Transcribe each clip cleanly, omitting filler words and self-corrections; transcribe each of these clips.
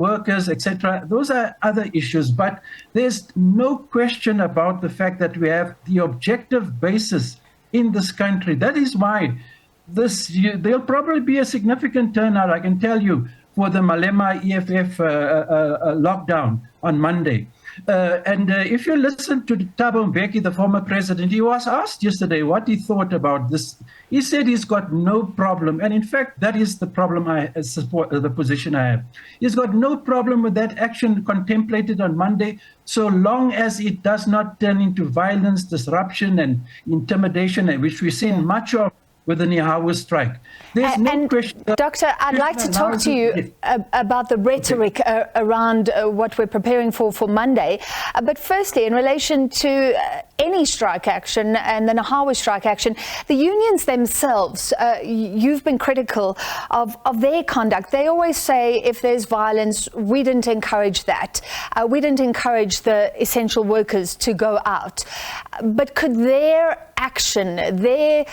workers, etc. Those are other issues, but there's no question about the fact that we have the objective basis in this country. That is why there'll probably be a significant turnout, I can tell you, for the Malema EFF lockdown on Monday. And if you listen to Thabo Mbeki, the former president, he was asked yesterday what he thought about this. He said he's got no problem. And in fact, that is the problem I support, the position I have. He's got no problem with that action contemplated on Monday, so long as it does not turn into violence, disruption, and intimidation, which we've seen much of with the NEHAWU strike. There's no question. Doctor, I'd like to talk to you about the rhetoric around what we're preparing for Monday. But firstly, in relation to any strike action and the NEHAWU strike action, the unions themselves, you've been critical of their conduct. They always say if there's violence, we didn't encourage that. We didn't encourage the essential workers to go out. But could their action, their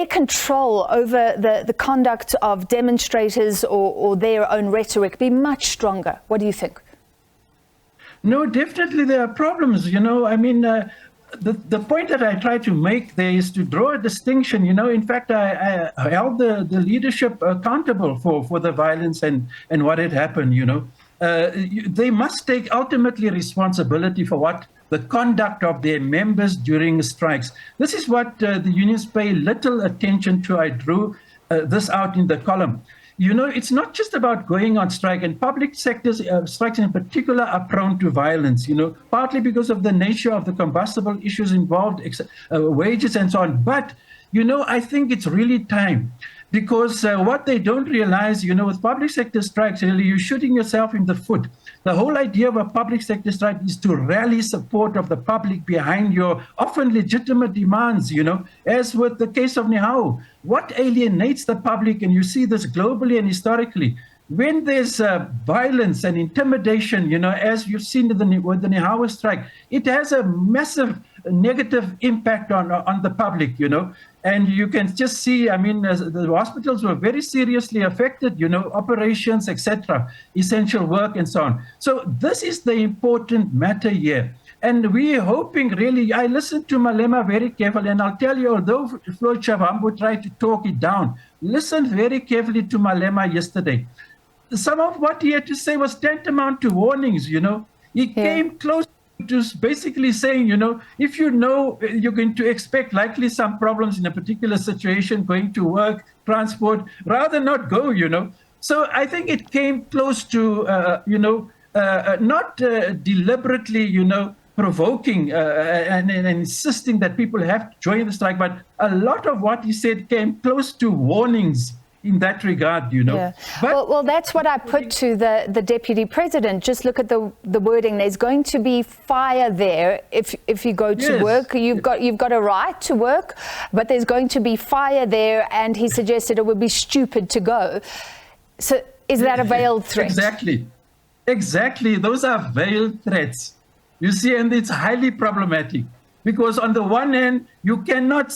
control over the conduct of demonstrators or their own rhetoric be much stronger? What do you think? No, definitely there are problems. I mean, the point that I try to make there is to draw a distinction. In fact, I held the leadership accountable for the violence and what had happened. They must take ultimately responsibility for what the conduct of their members during strikes. This is what the unions pay little attention to. I drew this out in the column. It's not just about going on strike, and public sectors strikes in particular are prone to violence, partly because of the nature of the combustible issues involved, wages and so on. But, I think it's really time. Because what they don't realize, with public sector strikes, really, you're shooting yourself in the foot. The whole idea of a public sector strike is to rally support of the public behind your often legitimate demands, as with the case of NEHAWU. What alienates the public, and you see this globally and historically, when there's violence and intimidation, as you've seen with the NEHAWU strike, it has a massive negative impact on the public, And you can just see, I mean, the hospitals were very seriously affected, operations, etc., essential work and so on. So this is the important matter here. And we're hoping, really, I listened to Malema very carefully, and I'll tell you, although Floyd Chavambu tried to talk it down, listen very carefully to Malema yesterday. Some of what he had to say was tantamount to warnings, He came close to basically saying, if you're going to expect likely some problems in a particular situation, going to work, transport, rather not go, So I think it came close to, not deliberately, provoking and insisting that people have to join the strike, but a lot of what he said came close to warnings in that regard, Yeah. But well, that's what I put to the deputy president. Just look at the wording. There's going to be fire there if you go to work. You've got a right to work, but there's going to be fire there. And he suggested it would be stupid to go. So is that a veiled threat? Exactly. Those are veiled threats. You see, and it's highly problematic because on the one hand, you cannot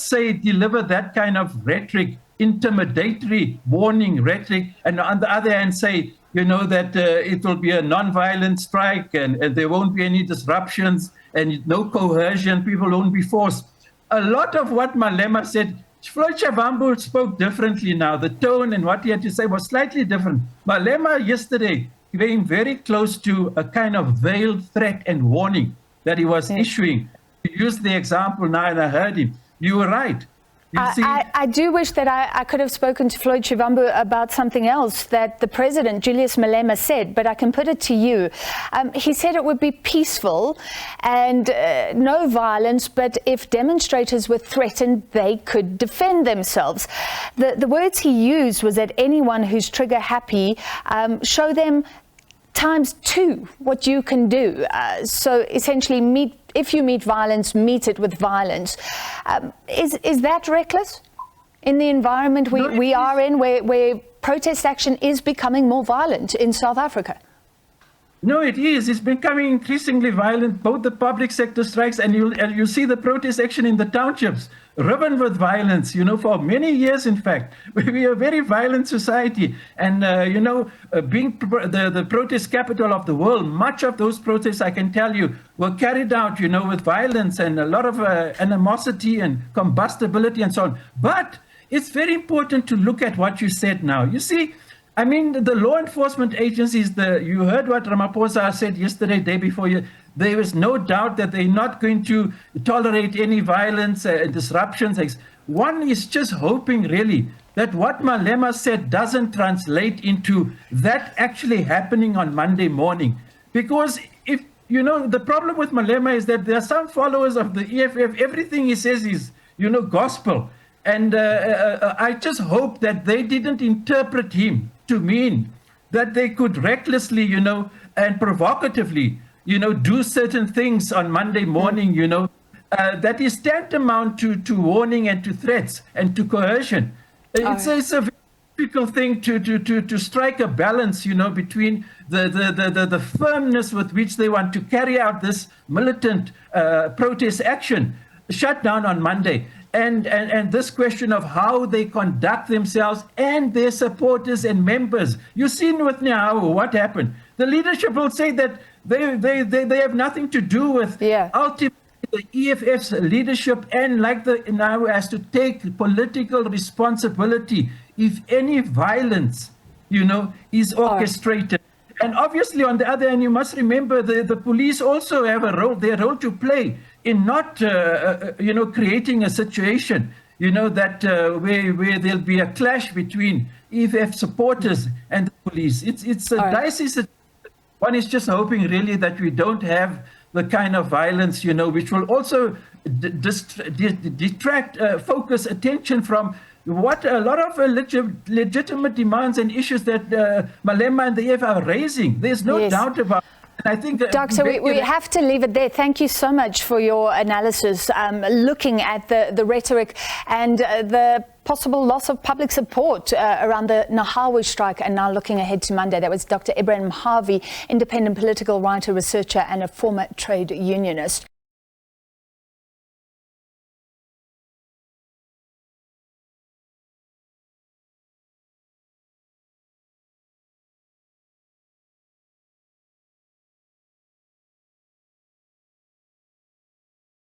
deliver that kind of rhetoric, intimidatory warning rhetoric, and on the other hand say, that it will be a non-violent strike and there won't be any disruptions and no coercion, people won't be forced. A lot of what Malema said, Floyd Chavambu spoke differently now. The tone and what he had to say was slightly different. Malema yesterday came very close to a kind of veiled threat and warning that he was issuing. He used the example now, and I heard him. You were right. I do wish that I could have spoken to Floyd Chavambu about something else that the president, Julius Malema, said, but I can put it to you. He said it would be peaceful and no violence, but if demonstrators were threatened, they could defend themselves. The words he used was that anyone who's trigger happy, show them ×2 what you can do. So essentially, if you meet violence, meet it with violence. Is that reckless in the environment we are in, where protest action is becoming more violent in South Africa? No, it is. It's becoming increasingly violent, both the public sector strikes and you see the protest action in the townships, riven with violence, for many years, in fact. We are a very violent society. And, being the protest capital of the world, much of those protests, I can tell you, were carried out, with violence and a lot of animosity and combustibility and so on. But it's very important to look at what you said now. You see, I mean, the law enforcement agencies, you heard what Ramaphosa said yesterday, day before you. There is no doubt that they're not going to tolerate any violence, disruptions. One is just hoping, really, that what Malema said doesn't translate into that actually happening on Monday morning. Because if, the problem with Malema is that there are some followers of the EFF, everything he says is, gospel. And I just hope that they didn't interpret him to mean that they could recklessly, and provocatively, do certain things on Monday morning, that is tantamount to warning and to threats and to coercion. It's a very difficult thing to strike a balance, between the firmness with which they want to carry out this militant protest action, shutdown on Monday. And this question of how they conduct themselves and their supporters and members. You've seen with NEHAWU what happened. The leadership will say that they have nothing to do with ultimately the EFF's leadership, and like the NEHAWU has to take political responsibility if any violence, is orchestrated. And obviously, on the other hand, you must remember the police also have their role to play in not, creating a situation, that where there'll be a clash between EFF supporters and the police. It's a dicey situation. One is just hoping, really, that we don't have the kind of violence, which will also detract, focus attention from what a lot of legitimate demands and issues that Malema and the EFF are raising. There's no doubt about it. I think Doctor, we have to leave it there. Thank you so much for your analysis, looking at the rhetoric and the possible loss of public support around the NEHAWU strike, and now looking ahead to Monday. That was Dr. Ebrahim Harvey, independent political writer, researcher, and a former trade unionist.